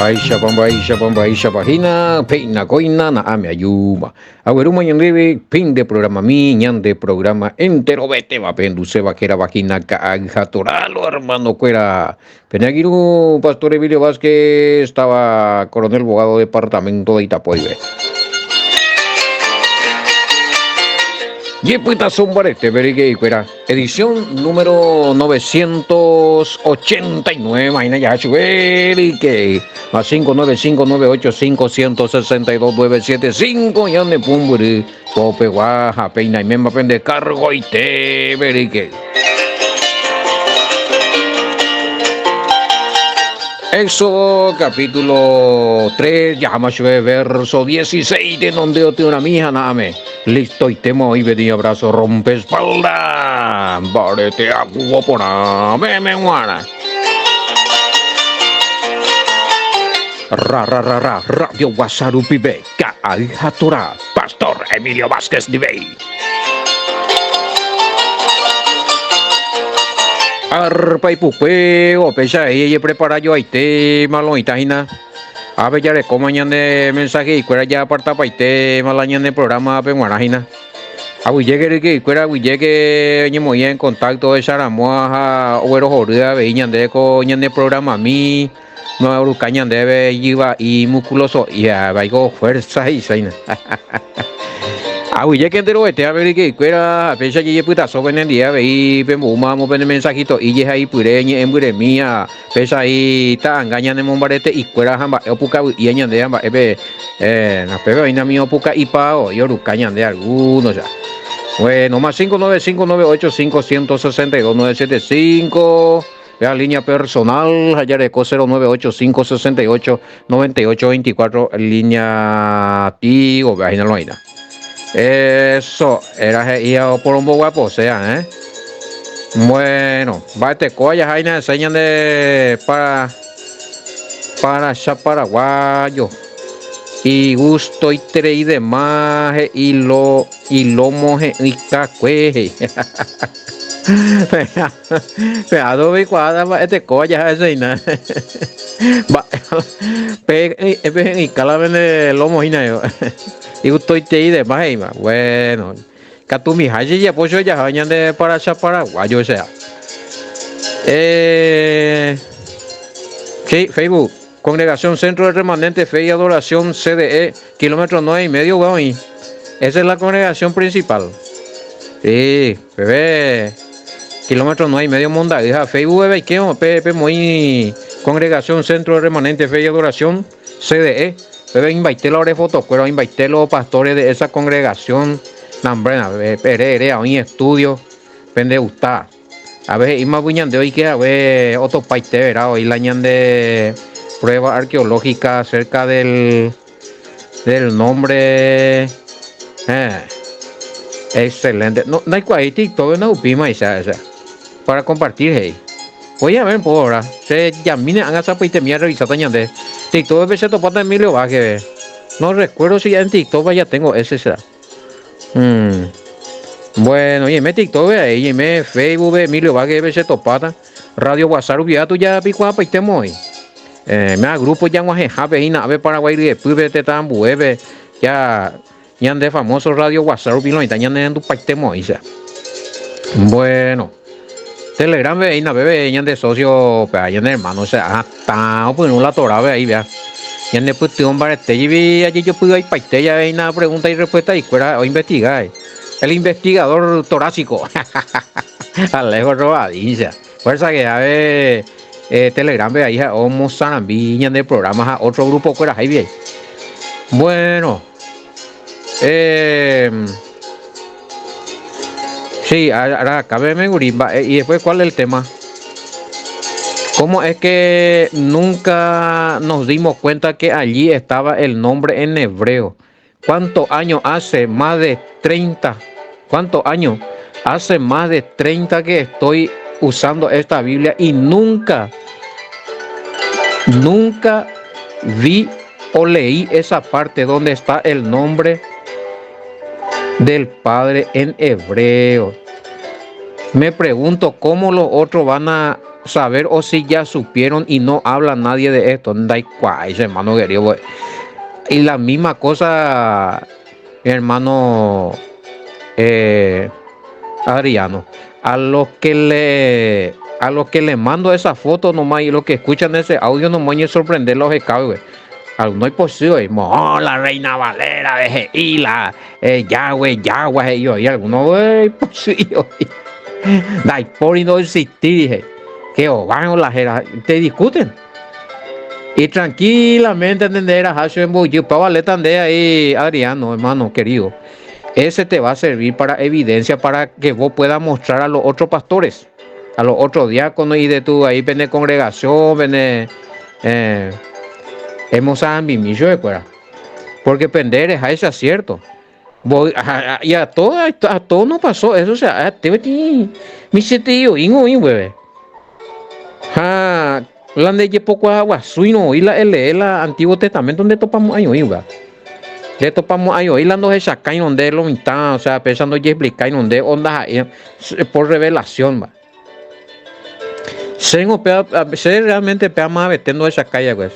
Baisha pagina, peina coina, na ame ayuma. Agueruma ñandebe, pin de programa mi, ñande programa entero vete va penduce vaquera vagina caja toralo, hermano cuera. Peñaguiru, Pastor Emilio Vázquez, estaba coronel abogado departamento de Itapoibe. Yepuita Zumbarete, Berigay, Cuera, edición número 989, Maina Yachueli, que más 595985162 Yane Pumburi, Pope Guaja, Peina y Memba Pende Cargo y te, Berigay. Éxodo capítulo 3, Yamashue, verso 16, de donde yo tengo una mija, name. Listo y temo y venía abrazo, rompe espalda. Barete a cubopona, me guana. Radio Guasarupi Be, Aljatura, Pastor Emilio Vázquez de Bey. Arpa y pupe, o pecha ella prepara yo ahí te malo y tajina. A ver ya le como mañana de mensaje y cuera ya aparta para te malañana de programa penguanajina. A vi llegue que cuera vi llegue ni muy en contacto de Saramoa o ero jorida veían de coñan de programa mi no eurucañan de iba y musculoso y a vaigo fuerza y saina. Awi ya que entero este a ver que cuera pensa que puta so ven día ve pemuma mo ven mensajito y ya ahí pureña en pure mía pensa ahí ta engañan en mombarete y cuera hamba opuka y añan de hamba na pebe ina mi opuka y pao y orucañan de algunos ya. Bueno, más 595985162 la línea personal allá de 0985689824 línea tío vaina loina. Eso, era ya por un guapo, sea, Bueno, bate coyas, ahí nos enseñan de para paraguayo. Y gusto y tre y demás, y lo moje y cacueje. Pero ve cuadra, este coyas, ese nada. Pe, y calabene lo mojina yo. Y estoy te de más, bueno, Katumi Haji ya pues ya vayan de para Paraguayo, o sea. Sí, Facebook, Congregación Centro de Remanente Fe y Adoración CDE, kilómetro 9,5, weón. Esa es la congregación principal. Sí, bebé, kilómetro 9,5 Monda, hija, Facebook, bebé, que Pepe, muy Congregación Centro de Remanente Fe y Adoración CDE. Debe invitar a fotos, pero invitar a los pastores de esa congregación, nambrena, perere, a un estudio, pende gustar. A ver, y más buñan de hoy que a ver otro paiste, verá, hoy la ñan de prueba arqueológica acerca del nombre. Excelente. No hay cual TikTok, no upima esa, para compartir, hey. Oye, a ver, por ahora, se llamine a esa paiste mía revisar tañan de. TikTok se topata Emilio Vázquez. No recuerdo si ya en TikTok ya tengo ese será. Bueno, y me TikTok ahí, me Facebook Emilio Vázquez se topata. Radio WhatsApp tú ya pico a paite muy. Me agrupo ya en Jape y nave Paraguay y después vete tan bueve ya de famoso Radio WhatsApp y no está en tu paite muy. Bueno. Telegram ve na bebé ñan de socio pe ñan de hermano o sea hasta pues no la tora ve ahí vea ñan de pution barete y allí yo pude ahí paite ya hay una pregunta y respuesta y fuera o investigar el investigador torácico Alejo Robadilla fuerza que a ver Telegram ve ahí o Mozambique ñan de programas a otro grupo fuera ahí bien bueno sí, ahora cabe megurimba. Y después, ¿cuál es el tema? ¿Cómo es que nunca nos dimos cuenta que allí estaba el nombre en hebreo? ¿Cuántos años hace? Más de 30. ¿Cuántos años? Hace más de 30 que estoy usando esta Biblia y nunca vi o leí esa parte donde está el nombre del Padre en hebreo. Me pregunto cómo los otros van a saber o si ya supieron y no habla nadie de esto. Da igual, hermano querido. Pues. Y la misma cosa, hermano Adriano. A los que le mando esa foto nomás y los que escuchan ese audio nomás y sorprender los escabos. No es posible, la reina Valera de Hila, Yahweh, y yo, y algunos, posible. Dai por no existir, dije, que van o la jera, te discuten. Y tranquilamente entender a Hashem Boyu, Pavaleta de ahí, Adriano, hermano querido. Ese te va a servir para evidencia para que vos puedas mostrar a los otros pastores, a los otros diáconos y de tu ahí, vene congregación, vene. Hemos ambimillo de cuera. Porque penderes, a ese acierto. Y a todo no pasó eso, o sea, mi tío, bebé. La ley poco agua, suino, y la Antiguo Testamento donde topamos ahí, ¿verdad? Ya topamos ahí, la no se saca y donde lo mitad, o sea, pensando y explicar y donde onda por revelación, va. Se realmente pea más metiendo esa calle, pues.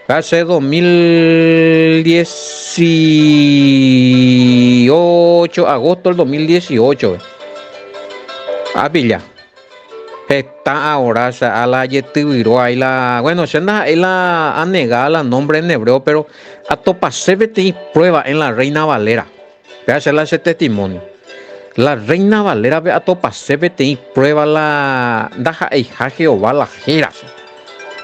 Hace 2018, agosto del 2018, Villa. Está ahora, o sea, a la yetuiro, ahí la, bueno, se anda, él ha negado el nombre en hebreo, pero a topasebe te prueba en la Reina Valera. Voy a hacerle ese testimonio. La Reina Valera ve a topasebe te prueba la, daja eija Jehová la giras.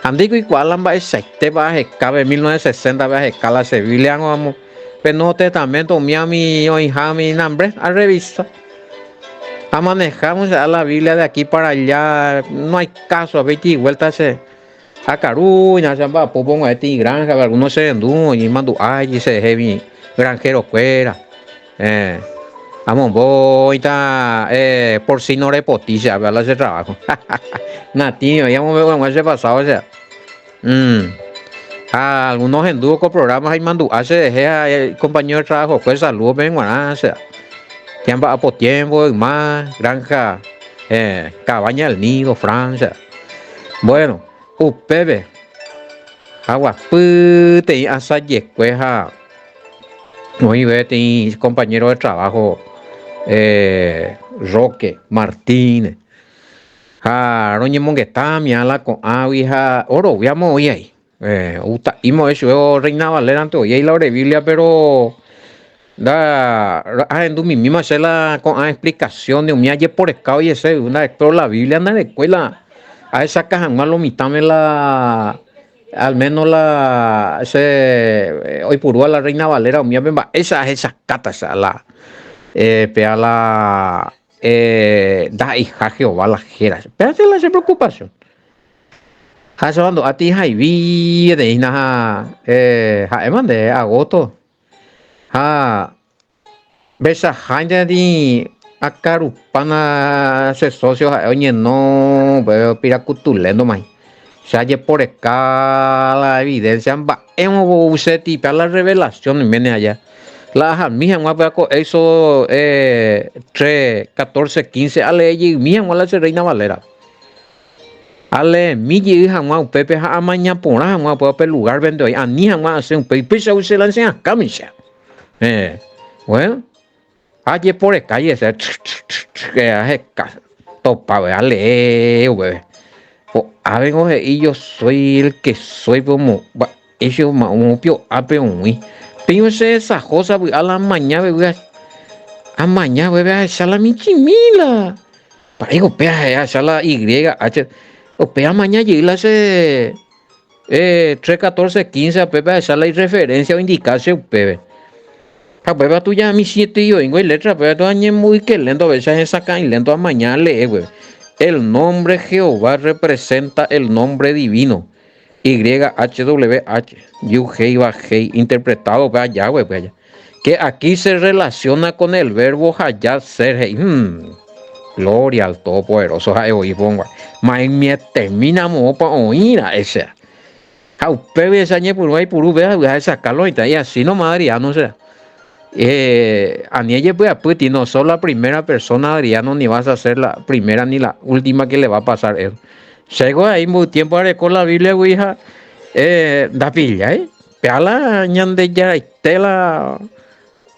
Andigo igual amba ese te va a cabe 1960 va a escala Sevilla, vamos. Pero no testamento mi hija mi nombre a revista. Manejamos a la Biblia de aquí para allá, no hay caso, a ver y vuelta a Caruña, se va a popón a este granja, algunos se vendú y mando ay se heavy granjero fuera. Vamos, voy por si no repoticia, a ver ese trabajo. Nativo, ya vamos a ese pasado, o sea. Algunos hindúes con programas ahí mando hace dejé a compañero de trabajo, pues saludos, ven, o sea. Tiempo a por tiempo, más, granja, cabaña del nido, Francia. Bueno, Pepe, agua, te asa yescueja. Muy bien, compañero de trabajo, Roque Martínez. Roñe Monguetamia, la con hija, oro, veamos hoy ahí. Hemos hecho Reina Valera ante hoy la Biblia, pero. En mi misma la con explicación de un ayer por escado y ese una pero la Biblia anda de escuela a esa caja más lo mitame la al menos la hoy purúa la Reina Valera o mía esa catas a la pea la da hija Jehová la jera espérate la preocupación hablando a ti vi de ina de agosto besa gente de acarupana se socios oye no veo piracutulendo más se haya por escala evidencia hemos usted tipo la revelación viene allá la mía eso 3 14 15 a ley mía la Reina Valera ale mi hija un pepe a mañana por ahí puedo lugar vende hoy a ni hacer un pepe se usa la enseña camisa bueno ayer por el calle se topa veale a ver y yo soy el que soy como eso un pio ape un pero esa cosa a la mañana a mañana bebé a la michimila para digo pea a la YH o pea mañana y la se 3 14 15 a pepe a la referencia o indicación pepe bebé tú ya mi 7 y yo vengo y letra pero tú añe muy que lento a veces esa cae lento a mañana lee güey. El nombre Jehová representa el nombre divino YHWH Yuhei interpretado para Yahweh que aquí se relaciona con el verbo hayar ser gloria al todopoderoso y pongo mas me terminamos para oír a ese pepe esa añe por ahí por vea esa calor y así no Adriano o sea Anielle pues no sos la primera persona Adriano ni vas a ser la primera ni la última que le va a pasar eso Llegó ahí muy tiempo con la Biblia, hija, da pilla, Peala ñande ya tela,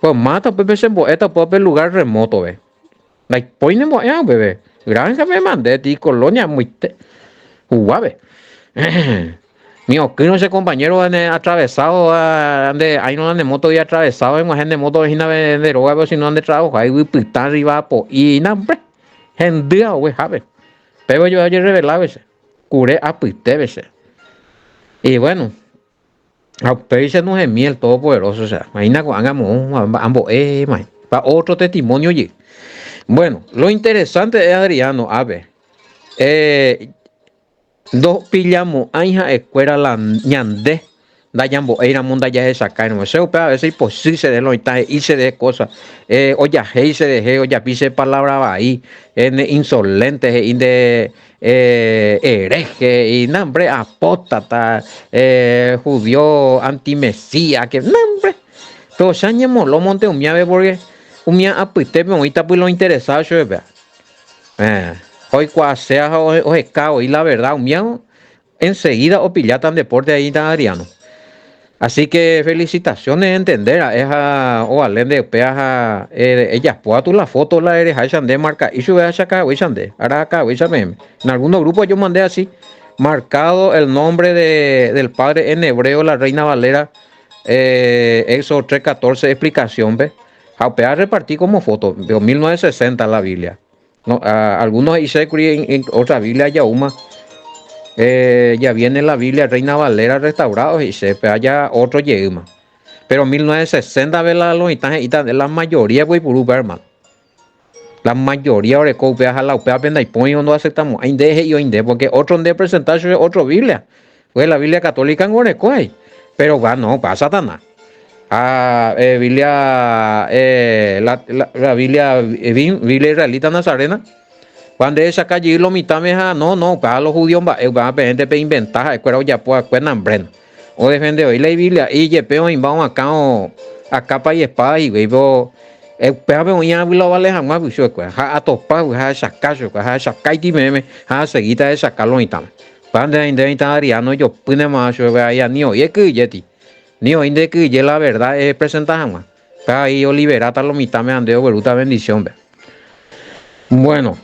pues mata, pues se esta pues lugar remoto, ve. Like, ponemos ya, bebé. Granja me mandé, ti colonia muy jugabe. Mío, que no sé compañero ande atravesado, ande, ahí no ande moto y atravesado, en gente moto y nave de roba, pero si no ande trabajo, ahí voy pitar arriba, po, y nada, gente, güey, jabe. Pero yo ayer revelaba ese, curé a pité, ese. Y bueno, a ustedes no es miel todopoderoso, o sea, imagina que hagamos ambos, para otro testimonio, y bueno, lo interesante es Adriano, a ver, eh, dos pillamos aija escuela la ñande da yambo era munda ya esa cae no sé a veces imposible se de lo y se de cosas oya hey se de oya pise palabra ahí en insolente y de hereje y nombre apóstata judío antimesía que nombre pero ya ñemo lo monte un mía porque un mía apiste me ahorita pues lo interesado yo vea hoy cuasea o escao y la verdad un mía enseguida o pillatan deporte ahí tan Adriano. Así que felicitaciones entender a esa o alén de peaja ellas pueda tú la foto la eres a de marca y sube a acá o de ahora acá o en algunos grupos yo mandé así marcado el nombre del padre en hebreo la Reina Valera Éxodo 3:14 explicación ve a pear repartí como foto de 1960 la Biblia no, algunos hice en otra Biblia Yauma ya viene la Biblia Reina Valera restaurados y se haya otro yema. Pero 1960 ve la lonita de la mayoría güey por hermano. La mayoría ahora copia a la upea penda y pone no aceptamos. Ahí deje yo inde porque otro de presentarse otro Biblia. Pues la Biblia católica en Orecoy. Pero va no, pasa Satanás. Biblia la Biblia Biblia israelita nazarena. Cuando esa calle lo mitad me no, para los judíos va a gente pe inventar, escuela ya pues hambre. O defende hoy la Biblia y ye peo vamos acá o a capa y espada y veo peo me ya lo vale jamás bicho a topa a sacar a sacar y meme a seguir a sacarlo y tal. Cuando de italiano yo pone más yo vea ni hoy es que yeti. Ni hoy de que ye la verdad es presentar jamás. Para ahí yo liberata lo mitad me andeo veruta bendición ve. Bueno,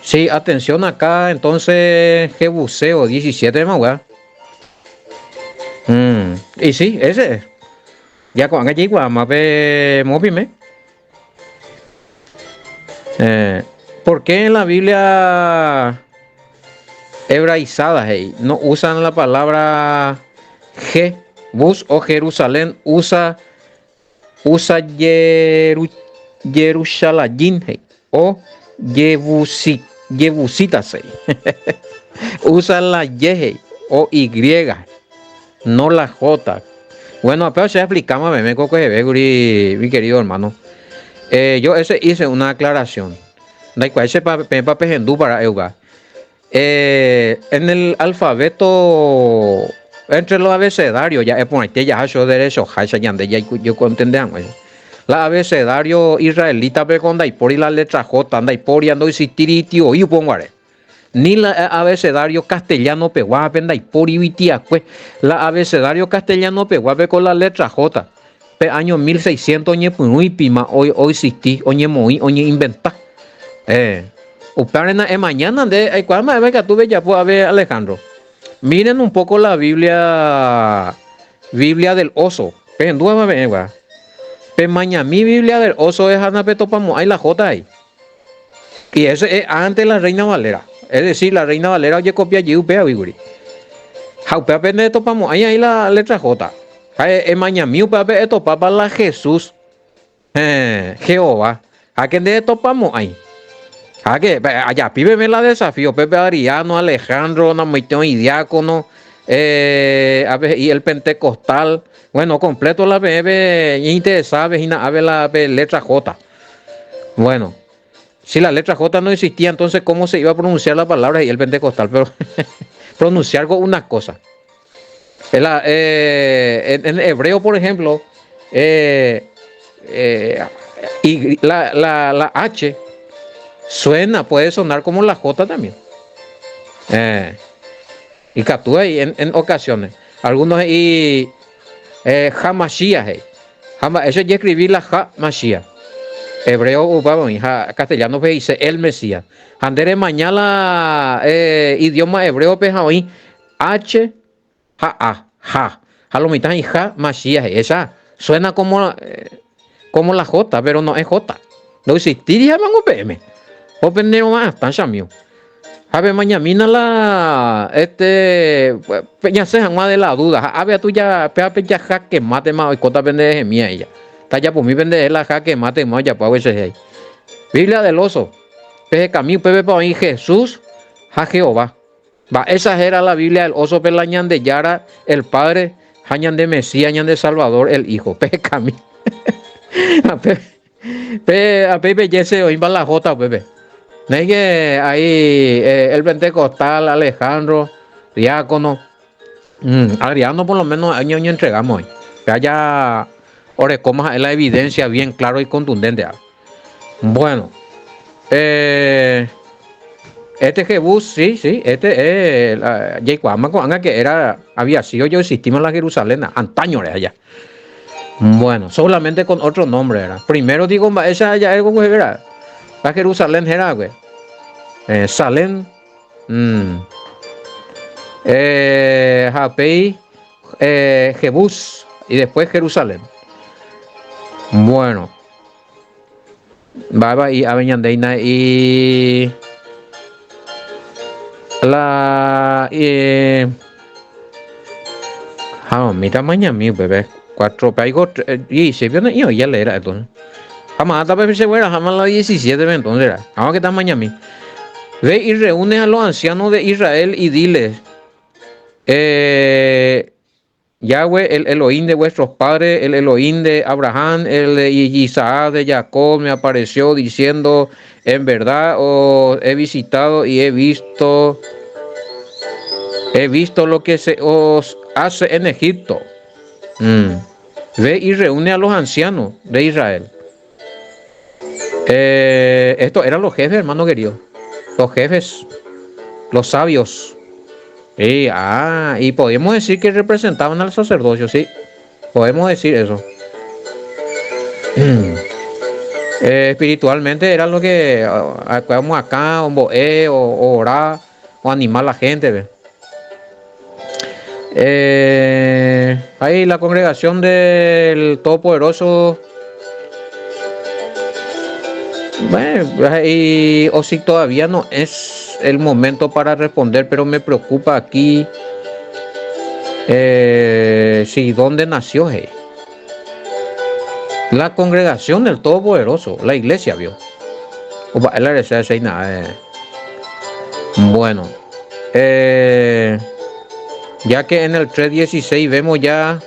sí, atención acá, entonces, qué buceo, 17 de Magua. Y sí, ese. Ya con allí, más ve, móvime. ¿Por qué en la Biblia hebraizada no usan la palabra Bus o Jerusalén? Usa Jerusalén o Yebusitas. Usa la Y o Y, no la J. Bueno, pero se explicamos, me coco mi querido hermano. Yo ese hice una aclaración. Da igual, ese papel hindú para Euga. En el alfabeto, entre los abecedarios, ya es por ahí, ya yo derecho, ya yo contendemos. La abecedario israelita, pero con por y la letra J, anda y por y ando y si tiritio, y pongo ni la abecedario castellano peguape y por y pues la abecedario castellano peguape con la letra J. Pe año 1600 oñe punui pima hoy existí oñe moi oñe inventa. Uparena mañana de cuál más venga tuve ya puedo ver Alejandro. Miren un poco la Biblia del oso. Pendúa venga. Pe mañana mi Biblia del oso es Ana Petopamo hay la J ahí. Y eso es antes la Reina Valera. Es decir, la Reina Valera oye copia allí upea viguri. Jaupea pende topamos ahí la letra J. Mañana upea esto para la Jesús. Jehová. ¿A quién de topamos ahí? ¿A qué? Allá píbeme la desafío. Pepe Ariano, Alejandro, Namoiteo y Diácono. Y el Pentecostal. Bueno, completo la bebé. Interesabe y la letra J. Bueno. Si la letra J no existía, entonces ¿cómo se iba a pronunciar la palabra y el pentecostal? Pero pronunciar con una cosa. En hebreo, por ejemplo, y la H puede sonar como la J también. Y captura ahí en ocasiones. Algunos y Hamashia. Eso ya escribí la Hamashia. Hebreo, castellano dice el Mesías. Andere mañana idioma hebreo hoy H ha. A lo mitad y Mashiach. Esa suena como la J, pero no es J. No existiría más UPM. OPM más, tan chamio. A ver, mañana la ya se más de la duda. A ver, tú ya ya jaque mate más y cota pendeje mía ella. Está ya por mi pendeje la jaque mate más ya para ese. Biblia del oso. Peje camino pepe para mí Jesús a Jehová. Va, esa era la Biblia del oso pelañan de Yara, el padre, hañan de Mesías, hañan de Salvador, el hijo. Peje camino. A Pepe Yese hoy va la J, Pepe. No es que ahí el pentecostal, Alejandro, diácono, Adriano por lo menos año entregamos hoy. Que haya orecomas la evidencia bien claro y contundente. Bueno, este Jebús, sí, este es Jacob que había sido yo existimos en la Jerusalén, antaño era allá. Bueno, solamente con otro nombre era. Primero digo, esa ya es como era. La Jerusalén era, güey. Salem. Japei. Jebús. Y después Jerusalén. Bueno. Baba y Aveñandeina y. La. Mi tamaño mío, bebé. 4 paigo y se vio yo ya le era esto. Jamás hasta Pepe se fuera, jamás la 17 entonces era. Ahora que está mañana. Ve y reúne a los ancianos de Israel y diles, Yahweh, el Elohim de vuestros padres, el Elohim de Abraham, el de Isaac, de Jacob, me apareció diciendo, en verdad os he visitado y he visto lo que se os hace en Egipto. Ve y reúne a los ancianos de Israel. Estos eran los jefes, hermano querido. Los jefes, los sabios. Y podemos decir que representaban al sacerdocio, sí. Podemos decir eso. Espiritualmente era lo que actuamos acá, o orar, o animar a la gente. ¿Ve? Ahí la congregación del Todopoderoso. Bueno, o si todavía no es el momento para responder, pero me preocupa aquí si dónde nació la congregación del Todopoderoso, la iglesia, vio. Bueno, ya que en el 3:16 vemos ya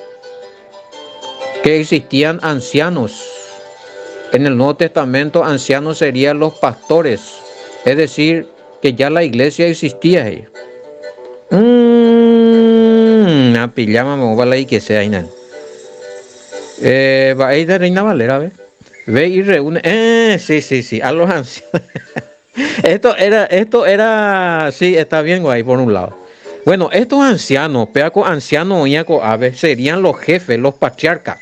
que existían ancianos. En el Nuevo Testamento, ancianos serían los pastores, es decir, que ya la iglesia existía ahí. A pijama me voy a la que sea ahí. Va ahí de Reina Valera, ve y reúne. Sí, a los ancianos. esto era, sí, está bien, güey, por un lado. Bueno, estos ancianos, peaco ancianos, oñaco, serían los jefes, los patriarcas.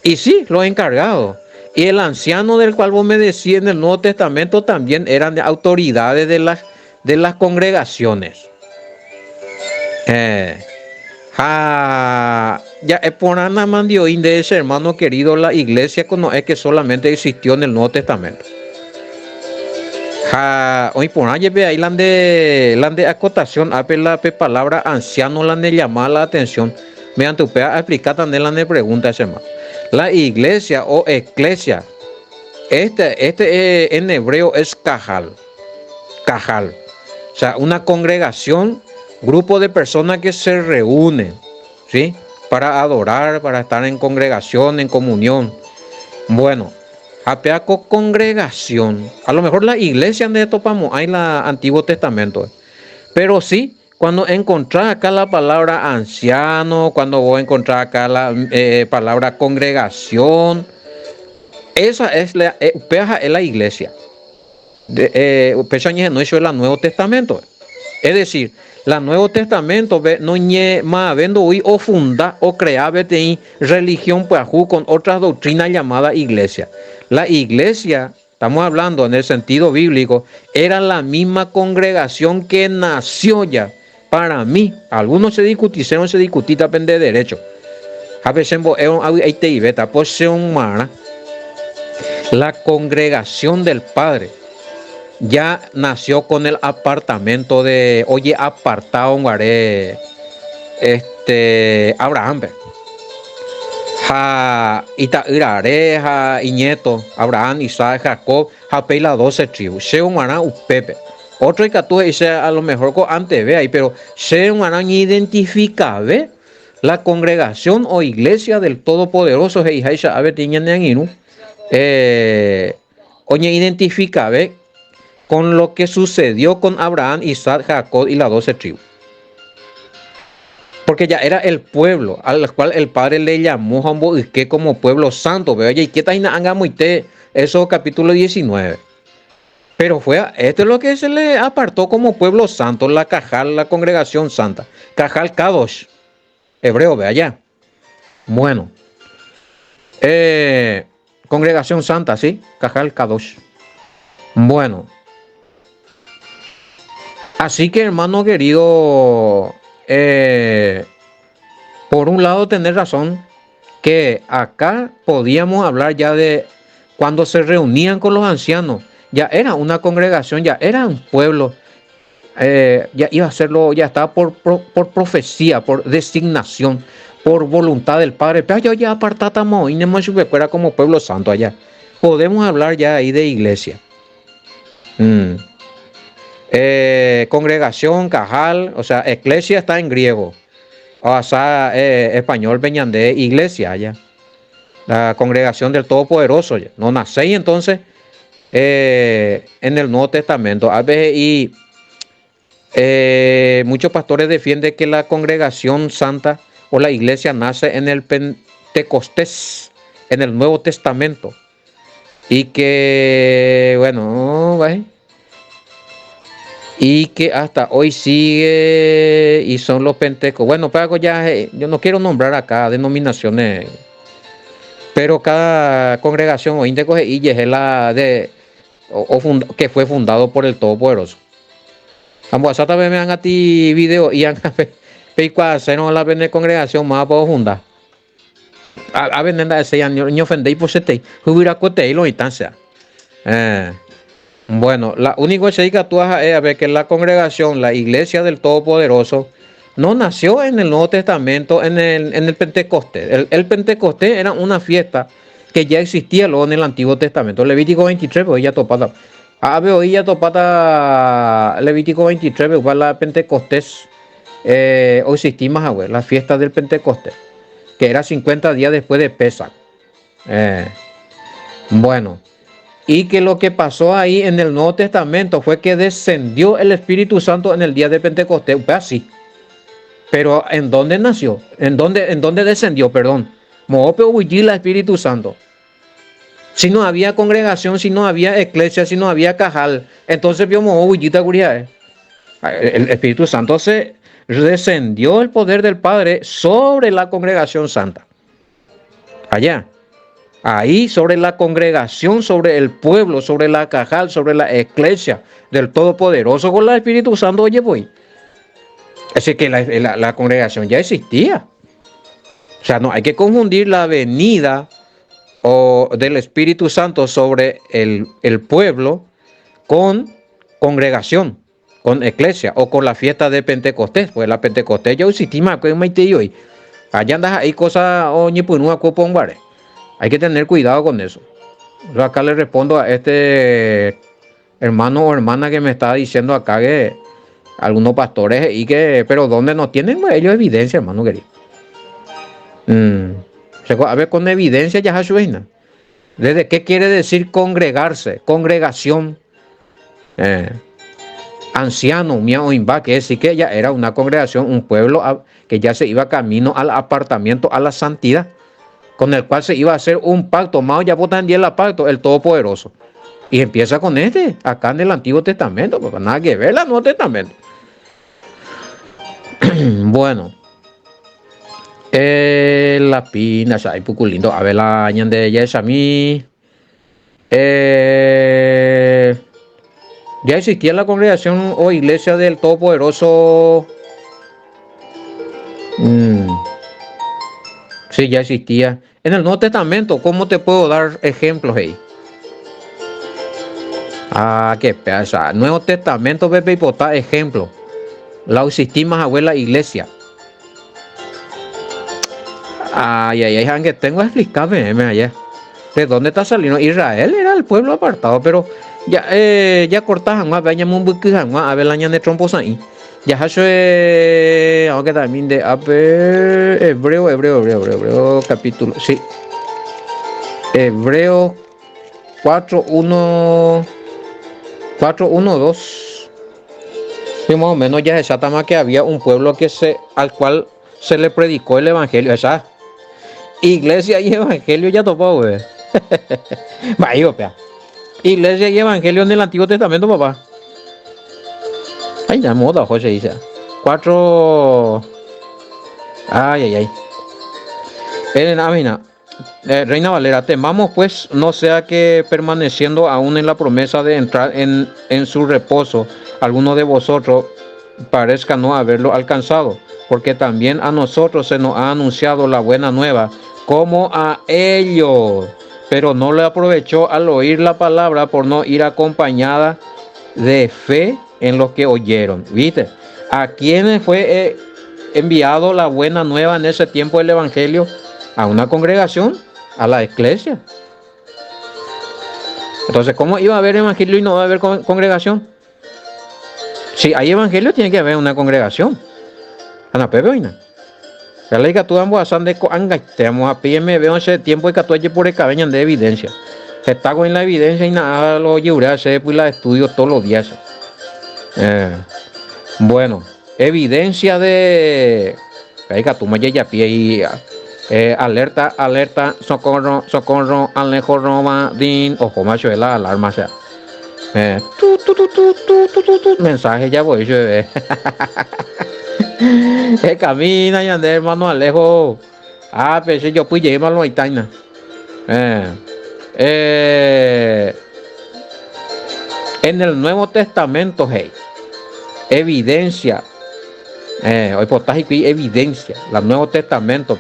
Y sí, los encargados. Y el anciano del cual vos me decís en el Nuevo Testamento también eran de autoridades de las congregaciones. Ya es por Ana Mandioín de ese hermano querido, la iglesia no es que solamente existió en el Nuevo Testamento. Hoy por ahí ahí la de acotación, la palabra anciano la de llamar la atención. Mediante usted explicar también la de pregunta ese hermano. La iglesia o eclesia, en hebreo es cajal, o sea, una congregación, grupo de personas que se reúnen, ¿sí? Para adorar, para estar en congregación, en comunión. Bueno, apeaco congregación, a lo mejor la iglesia donde topamos hay la Antiguo Testamento, pero sí. Cuando encontrás acá la palabra anciano, cuando vos encontrás acá la palabra congregación, esa es la iglesia. Pechañe no hizo el Nuevo Testamento. Es decir, el Nuevo Testamento no ñe más vendo hoy o funda o crea religión pues con otras doctrinas llamadas iglesia. La iglesia, estamos hablando en el sentido bíblico, era la misma congregación que nació ya. Para mí, algunos se discutieron, se discutita de derecho. A veces la congregación del Padre ya nació con el apartamento de, oye, apartado guaré, Abraham. Ja, Itairare, ja, Iñeto, Abraham, Isaac, Jacob, ja, peila 12 tribus, se un Pepe. Otro que tú dices a lo mejor antes ve ahí, pero se un identifica, ¿ve? La congregación o iglesia del Todopoderoso, oye, identifica, ¿ve? Con lo que sucedió con Abraham, Isaac, Jacob y las 12 tribus. Porque ya era el pueblo al cual el Padre le llamó como pueblo santo. ¿Ve? Oye, ¿y qué tal hagamos eso capítulo 19? Pero esto es lo que se le apartó como pueblo santo, la Cajal, la congregación santa. Cajal Kadosh, hebreo, ve allá. Bueno, congregación santa, ¿sí? Cajal Kadosh. Bueno, así que hermano querido, por un lado tener razón que acá podíamos hablar ya de cuando se reunían con los ancianos, ya era una congregación, ya era un pueblo, ya iba a serlo, ya estaba por profecía, por designación, por voluntad del Padre, pero yo ya apartamos y no más fuera como pueblo santo allá. Podemos hablar ya ahí de iglesia. Congregación, Cajal, o sea, eclesia está en griego, o sea, español, Beñandé, iglesia allá. La congregación del Todopoderoso, ya. No nacéis entonces en el Nuevo Testamento. A veces y muchos pastores defienden que la congregación santa o la iglesia nace en el Pentecostés, en el Nuevo Testamento. Y que, bueno, ¿vale? Y que hasta hoy sigue y son los pentecostés. Bueno, pero ya, yo no quiero nombrar acá denominaciones, pero cada congregación o índico y es la de que fue fundado por el Todopoderoso. Ambos hasta me han a ti video y han hacer la congregación más puedo fundar. A ver, ese año no ofendéis por sete, hubiera cote y lo instancia. Bueno, la única que tú es a ver que la congregación, la iglesia del Todopoderoso, no nació en el Nuevo Testamento, en el Pentecostés. El Pentecostés era una fiesta que ya existía luego en el Antiguo Testamento. Levítico 23, pues ya topada. Hoy ya topada Levítico 23, igual la Pentecostés. Hoy existimos, a ver, la fiesta del Pentecostés, que era 50 días después de Pesach. Bueno. Y que lo que pasó ahí en el Nuevo Testamento fue que descendió el Espíritu Santo en el día de Pentecostés, pues así. Pero ¿en dónde nació? ¿En dónde descendió? Perdón. Moope el Espíritu Santo. Si no había congregación, si no había iglesia, si no había cajal, entonces vio el Espíritu Santo se descendió el poder del Padre sobre la congregación santa. Allá. Ahí sobre la congregación, sobre el pueblo, sobre la cajal, sobre la iglesia del Todopoderoso con el Espíritu Santo, oye, voy. Así que la congregación ya existía. O sea, no hay que confundir la venida del Espíritu Santo sobre el pueblo con congregación, con iglesia o con la fiesta de Pentecostés. Pues la Pentecostés ya existía, hoy. Allá andas ahí cosas, oye, pues no acoponguare. Hay que tener cuidado con eso. Yo acá le respondo a este hermano o hermana que me está diciendo acá que algunos pastores y que, pero ¿dónde no tienen ellos evidencia, hermano querido? A ver, con evidencia ya es suena. ¿Desde qué quiere decir congregarse? Congregación. Anciano, miao imba, que decir que ya era una congregación, un pueblo que ya se iba camino al apartamiento, a la santidad, con el cual se iba a hacer un pacto. Mao ya votan el pacto, el Todopoderoso. Y empieza con acá en el Antiguo Testamento, papá, nada que ver el Nuevo Testamento. Bueno, la pina, hay poco lindo. A ver, la ñande ya es a mí. Ya existía la congregación o iglesia del Todopoderoso. Sí, ya existía. En el Nuevo Testamento, ¿cómo te puedo dar ejemplos ahí? Qué pasa. Nuevo Testamento, bebé, hipotá, ejemplo. La existimos abuela iglesia. Aunque tengo que explicarme, allá. ¿De dónde está saliendo? Israel era el pueblo apartado, pero ya cortaban más, veían un buque, a ver la ña de trompos ahí. Ya eso aunque también de Hebreo, capítulo, sí. Hebreo 4:1, 4:1-2. Sí, más o menos ya se trata más que había un pueblo al cual se le predicó el evangelio. Esa iglesia y evangelio ya topó, güey. Vaya, iglesia y evangelio en el Antiguo Testamento, papá. Ay, la moda, José dice. 4. Reina Valera, temamos pues no sea que permaneciendo aún en la promesa de entrar en su reposo, alguno de vosotros parezca no haberlo alcanzado, porque también a nosotros se nos ha anunciado la buena nueva, como a ellos, pero no le aprovechó al oír la palabra por no ir acompañada de fe en los que oyeron. ¿Viste? ¿A quienes fue enviado la buena nueva en ese tiempo del evangelio? A una congregación, a la iglesia. Entonces, ¿cómo iba a haber evangelio y no va a haber congregación? Si hay evangelio, tiene que haber una congregación. Ana Pepe, oina. La ley que tú ambos asan de coangaitemos a PM veo ese tiempo y que tú allí por el cabello de evidencia. Está con la evidencia y nada lo llevaré a pues la estudio todos los días. Bueno, evidencia de ahí que tú me ya pie y alerta, socorro, Alejo Roma, din, ojo macho de la alarma, o sea. Mensaje ya voy yo, camina y ande hermano Alejo. Pero si yo pues llegué malo a Itaina. En el Nuevo Testamento, evidencia. Hoy potaje y evidencia. El Nuevo Testamento.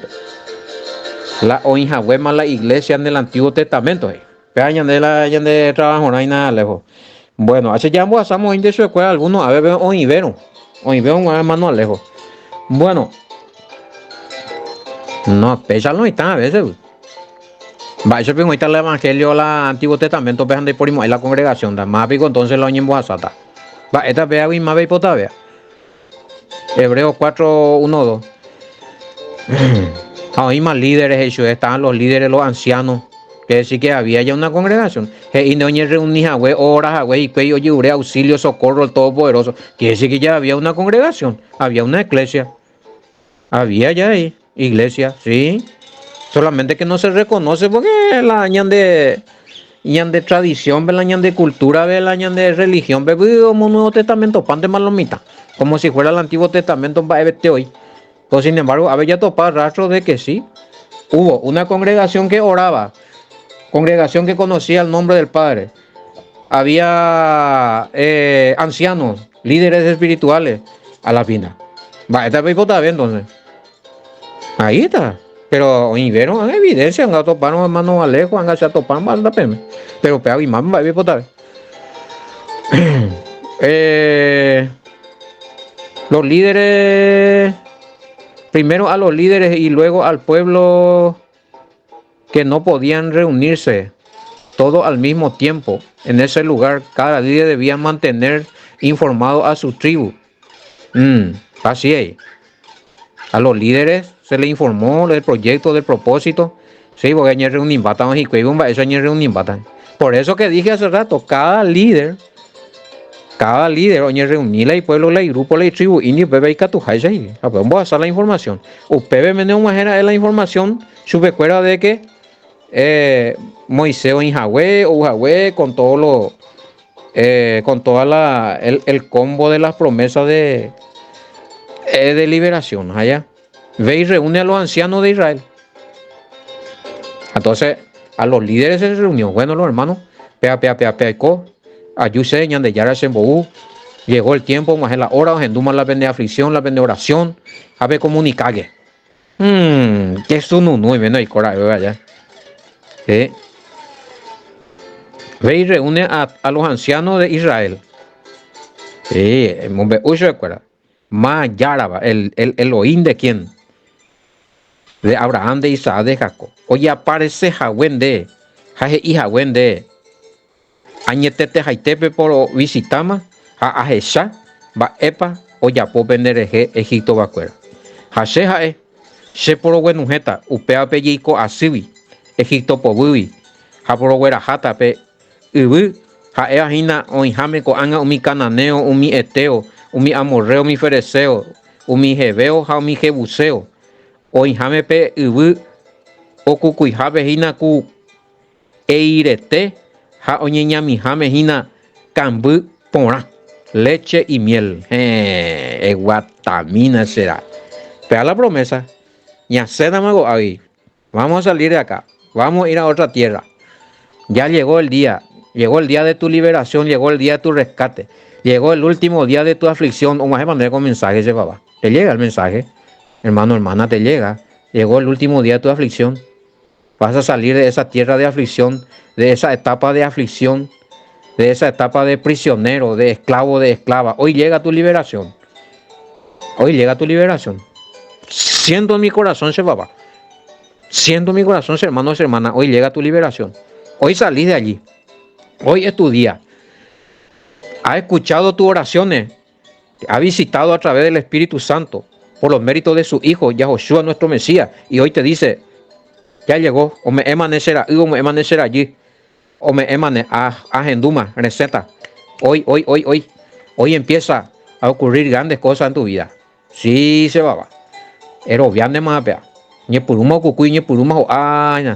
La oinjagüema, la iglesia en el Antiguo Testamento. Peñan de la de trabajo, no hay nada lejos. Bueno, hace ya pasamos de su escuela algunos a ver oinvero un hermano Alejo. Bueno, no, péchalo y están a veces. Va, eso pingo el evangelio, la Antiguo Testamento, pejan de por ahí la congregación, da más pico entonces lo oyen boazata. Va, esta vea y más ve pota vea. Hebreos 4:1-2. Ahí más líderes, ellos estaban los líderes, los ancianos. Que decir que había ya una congregación. Y no reunía horas, y que oye, auxilio, socorro, el Todopoderoso. Quiere decir que ya había una congregación, había una iglesia. Había ya ahí, iglesia, sí. Solamente que no se reconoce porque la añan de tradición, la añan de cultura, la añan de religión, como Nuevo Testamento, pan de malomita. Como si fuera el Antiguo Testamento, va a verte hoy. Pues, sin embargo, había ya topado rastro de que sí. Hubo una congregación que oraba, congregación que conocía el nombre del Padre. Había ancianos, líderes espirituales a la fina. Va, esta vez está bien, entonces. Ahí está. Pero vieron evidencia, han topado hermano Alejo, han gastado topar más la pena. Pero peor y más va a ver por los líderes, primero a los líderes y luego al pueblo que no podían reunirse todo al mismo tiempo en ese lugar. Cada día debían mantener informado a su tribu. Así es. A los líderes se les informó del proyecto, del propósito. Sí, porque ayer reuní batan y eso ayer reuní batan. Por eso que dije hace rato, cada líder, oye, reuní la pueblo, la grupo, la tribu, y bebé y catujay ahí. Vamos a hacer la información. Ustedes me neumajera es la información, subecuera de que Moisés en Yahweh o Yahweh con todo lo con toda el combo de las promesas de liberación allá. Ve y reúne a los ancianos de Israel. Entonces, a los líderes se reunió. Bueno, los hermanos, ayúse, de Yara Sembou. Llegó el tiempo, más en la hora, enduma la vende aflicción, la vende oración, a ver comunicague. Que eso no es bueno y cora, ¿verdad? Ve y reúne a los ancianos de Israel. Más Yaraba, el Elohim de quién? De Abraham, de Isaac, de Jacob. Oye, aparece Jahwen de Jaje y Jahwen de Añetete Jaitepe por visitama, a Ajesha, va Epa, oya po vendereje Egipto vacuera. Hashe Jae, she por Wenujeta, Upea Pellico Asibi, Egipto Pobubi, Japoro Guerajata pe Ubu, Jae Ajina, Oinjame ko anga umi cananeo, umi eteo, umi amorreo, umi fereceo, umi jebeo, ja umi jebuseo. Oinjame pe Ubu, Okukuijabe Hina ku Eirete, ja oñeñamijame Hina Cambu Pora, leche y miel. Guatamina será. Pega la promesa. Ya se mago ahí. Vamos a salir de acá. Vamos a ir a otra tierra. Ya llegó el día. Llegó el día de tu liberación. Llegó el día de tu rescate. Llegó el último día de tu aflicción. O más de manera con mensaje ese papá. Te llega el mensaje. Hermano, hermana, te llega. Llegó el último día de tu aflicción. Vas a salir de esa tierra de aflicción. De esa etapa de aflicción. De esa etapa de prisionero, de esclavo, de esclava. Hoy llega tu liberación. Hoy llega tu liberación. Siento en mi corazón, papá. Siento en mi corazón, hermanos y hermanas. Hoy llega tu liberación. Hoy salí de allí. Hoy es tu día. Ha escuchado tus oraciones. Ha visitado a través del Espíritu Santo. Por los méritos de su Hijo, Yahoshua, nuestro Mesías. Y hoy te dice, ya llegó. O me emanecerá. O me emanecerá allí. O me emane a Genduma, receta. Hoy empieza a ocurrir grandes cosas en tu vida. Sí, se va. Pero viande más vea. Ni puruma cucuy, ni puruma o ay.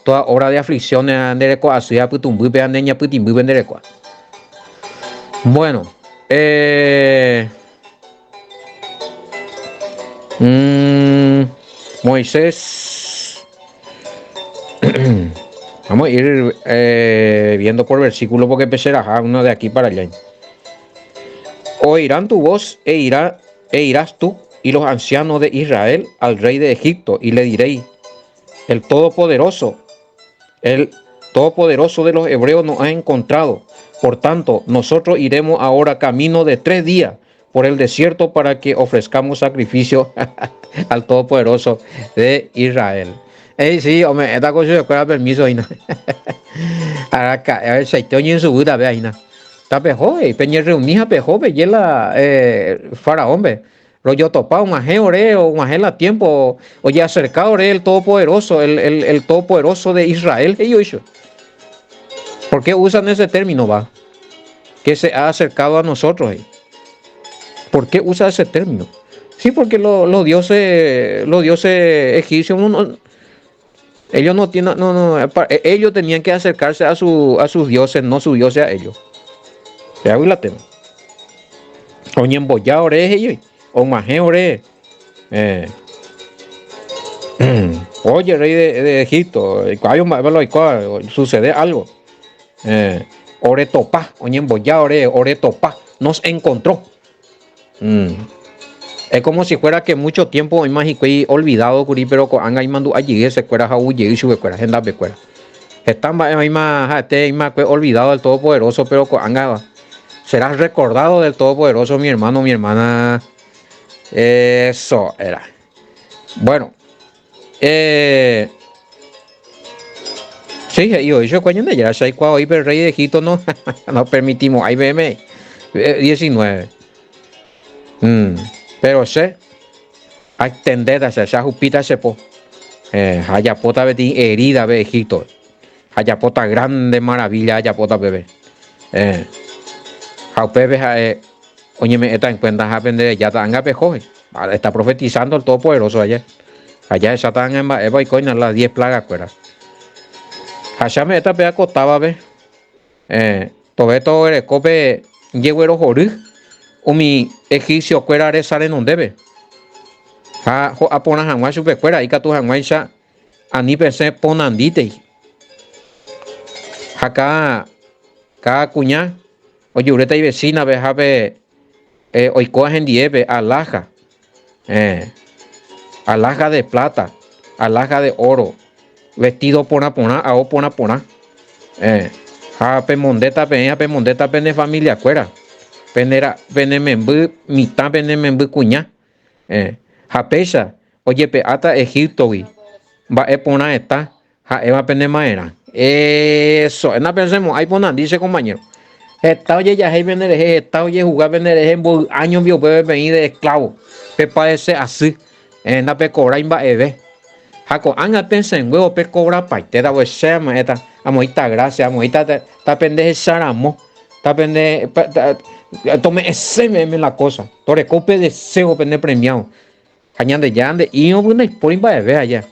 Toda hora de aflicciones de recoa, suya putumbu, vean niña putimbu de recoa. Bueno, Moisés. Vamos a ir viendo por versículo porque empezará uno de aquí para allá. Oirán tu voz e irás tú y los ancianos de Israel al rey de Egipto y le diréis, el Todopoderoso de los hebreos nos ha encontrado. Por tanto, nosotros iremos ahora camino de 3 días por el desierto para que ofrezcamos sacrificio al Todopoderoso de Israel. Sí, hombre, esta cosa se puede permiso ahí, ¿no? Acá, a ver, se te oye en su vida, ve ahí, ¿no? Está pejobe, peña reunija pejobe, y la faraón, ve. Rollo topado, majé oreo, majé la tiempo, oye, acercado oreo el Todopoderoso, el Todopoderoso de Israel, ellos. ¿Por qué usan ese término, va? Que se ha acercado a nosotros, ¿eh? ¿Por qué usa ese término? Sí, porque los dioses egipcios, ellos no tienen, ellos tenían que acercarse a sus dioses, no sus dioses a ellos. ¿Te hago la tema? Oye, embollado ore ellos, o majé ore. Oye, rey de Egipto, sucede algo. Ore topa, oye, embollado ore topa, nos encontró. Es como si fuera que mucho tiempo hay olvidado curi, pero con anga mandu allí se cuera jauye y sube cuera agenda becuera. Están olvidado del Todopoderoso, pero con anga serás recordado del Todopoderoso, mi hermano, mi hermana. Eso era. Bueno, sí, yo cuento de ya soy cuando el rey de Egipto no permitimos, ahí veme 19. Pero sé, hay tender a esa jupita se po. Hayapota beti herida de Egipto. Hayapota grande maravilla, hayapota bebé. Jaupebe oye, me está en cuenta aprender ya tanga pejoje. Está profetizando el Todopoderoso allá. Allá esa tanga en Eva y coina las 10 plagas, cuera. Hachame esta pea cotaba ve. Tobeto eres cope lleguero joru. Umi egipcio cuera re sale no debe. Ha ho apona hanwa chupe cuera y catu hanwa isha ani pense ponandite. Acá cada cuña oye ureta y vecina ve jabe hoy cogen dieve alhaja. Alhaja de plata, alhaja de oro, vestido pona a o pona. Pe mondeta pene familia cuera. Penera pene membu mitad pene membu cuña. Japesa, oye pe ata Egipto vi. Va pona esta, ja eva pene maera. Eso, en la pensemos, ahí ponan, dice compañero. Está oye ya hay vender, está oye jugar vender años vio puede venir de esclavo. Pe parece así. En la pe cobra imba eve. Jaco anga pensa en huevo pe cobra paitera pues sea esta amoita gracia amoita ta pendeje saramo ta pendeje tome ese me la cosa tore cope deseo pende premiado añade ya ande y no pone por imba eve allá.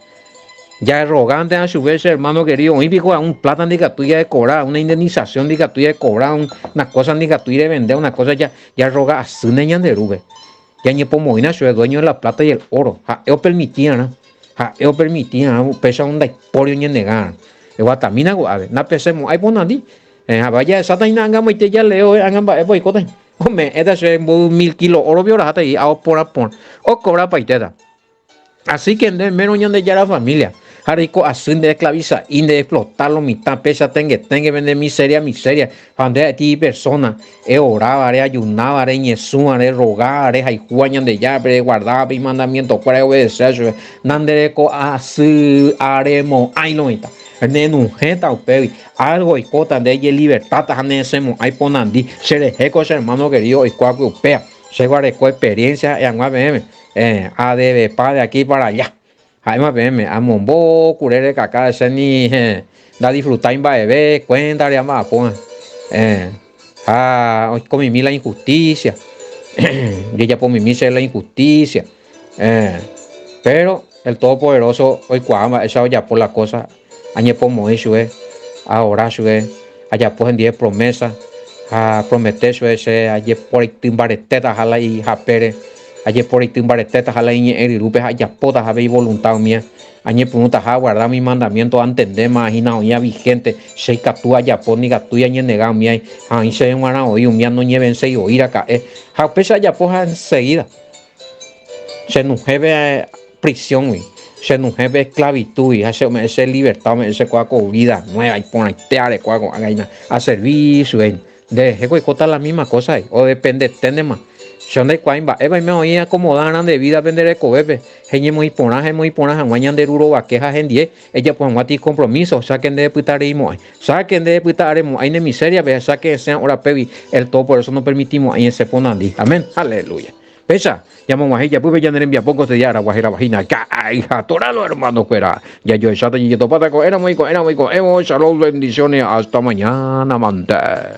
Ya rogante a su vez, hermano querido, hoy pico a un plata de tuya de cobrar, una indemnización de tuya de cobrar, una cosa de tuya de vender, una cosa ya roga a su niña de rube. Ya ni por moina soy dueño de la plata y el oro. Ja, yo permitía, ¿no? Ja, yo permitía, pesa un daiporio ni negar. Guatamina, guave, na pesemos, hay ponandi. Vaya, esa taina anga muy te ya leo, anga voy coten. Hombre, esta es 1000 kilos oro viola hasta ahí, a por. O cobra paiteta. Así que en menos de ya la familia. Jarico asun de esclaviza, de explotarlo mitad, pesa tenga vender miseria. Cuando a ti persona, oraba, ayunaba, ñezuma, rogaba, jaijuañan de ya, guardaba y mandamiento, para obedecer, nandereco asu, aremo, ay no está. Nenujeta upevi, algo y cota de ella libertad, tanesemo, ay ponandi, se le jeco hermano querido, y cuaco upea, se guareco experiencia, en ABM, a de de aquí para allá. Hay más bien, a mombo, curere caca, ese ni da disfrutar en bebé, cuenta de más, pues. Con mi la injusticia. Yo ya por mi misa la injusticia. Pero el Todopoderoso, hoy cuama, esa ya por la cosa, añe por Moisés, ahora sube, allá por en 10 promesas, a prometer ese, ayer por el timbareteta, jala y japere. Ayer por el timbareteta jala y erirupe allá pota jabe voluntad mía. Ayer pregunta ja guardar mi mandamiento entender más y no ya vigente. Se captura allá por ni captura ni negado mía. Ahí se van a oír un día no lleven se oír acá. Ja pesa allá poja enseguida. Se nos jeve prisión se nos jeve esclavitud y ese libertad ese cuaco vida nueva y pone teare cuaco a servicio de jeco y cota la misma cosa o depende de más. Son de cuaimba, eva y me oía acomodaran de vida vender el cobepe, genye muy ponaje, guañan de ruro vaqueja en 10, ella pues guati compromiso, saquen de putarimo, saquen de putaremo, hay de miseria, ve, saquen sean hora pevi, el todo por eso no permitimos ahí en ese ponandi, amén, aleluya. Pesa, llamamos a ella, pues ya no le envía poco de yara, guajera vagina, hija, toralo hermano, fuera, ya yo esa te y topata, era muy, shalom, bendiciones, hasta mañana, manda.